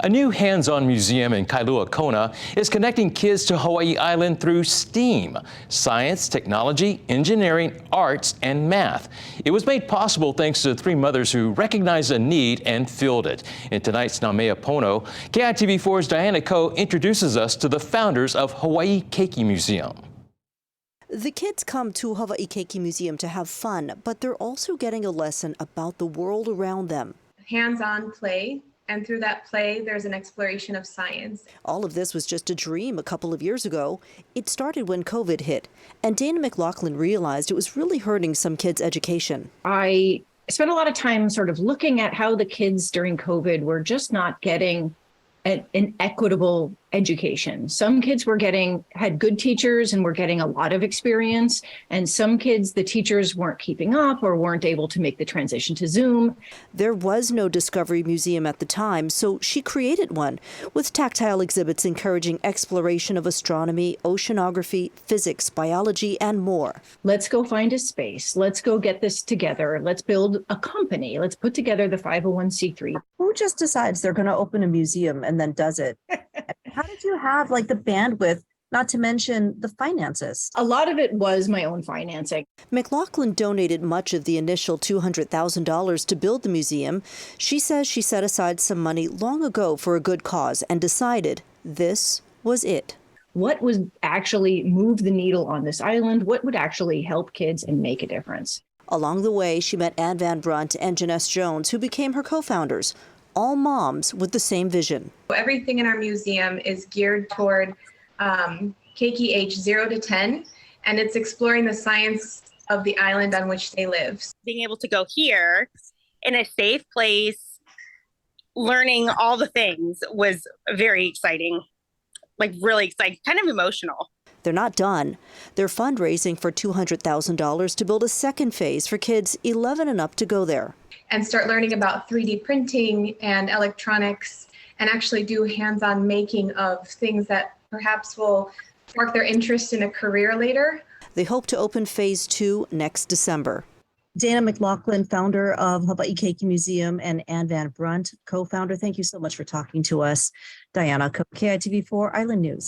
A new hands-on museum in Kailua-Kona is connecting kids to Hawai'i Island through STEAM, science, technology, engineering, arts, and math. It was made possible thanks to three mothers who recognized a need and filled it. In tonight's Na Mea Pono, KITV4's Diane introduces us to the founders of Hawai'i Keiki Museum. The kids come to Hawai'i Keiki Museum to have fun, but they're also getting a lesson about the world around them. Hands-on play, and through that play, there's an exploration of science. All of this was just a dream a couple of years ago. It started when COVID hit, and Dana McLaughlin realized it was really hurting some kids' education. I spent a lot of time sort of looking at how the kids during COVID were just not getting an equitable education. Some kids had good teachers and were getting a lot of experience, and some kids, the teachers weren't keeping up or weren't able to make the transition to Zoom. There was no Discovery Museum at the time, so she created one with tactile exhibits encouraging exploration of astronomy, oceanography, physics, biology, and more. Let's go find a space. Let's go get this together. Let's build a company. Let's put together the 501c3. Who just decides they're going to open a museum and then does it? How did you have the bandwidth, not to mention the finances? A lot of it was my own financing. McLaughlin donated much of the initial $200,000 to build the museum. She says she set aside some money long ago for a good cause and decided this was it. What would actually move the needle on this island? What would actually help kids and make a difference? Along the way, she met Ann Van Brunt and Janess Jones, who became her co-founders. All moms with the same vision. Everything in our museum is geared toward keiki age 0 to 10, and it's exploring the science of the island on which they live. Being able to go here in a safe place, learning all the things was very exciting, really exciting, kind of emotional. They're not done. They're fundraising for $200,000 to build a second phase for kids 11 and up to go there. And start learning about 3D printing and electronics, and actually do hands-on making of things that perhaps will spark their interest in a career later. They hope to open phase 2 next December. Dana McLaughlin, founder of Hawai'i Keiki Museum, and Ann Van Brunt, co-founder. Thank you so much for talking to us. Diana, KITV4 Island News.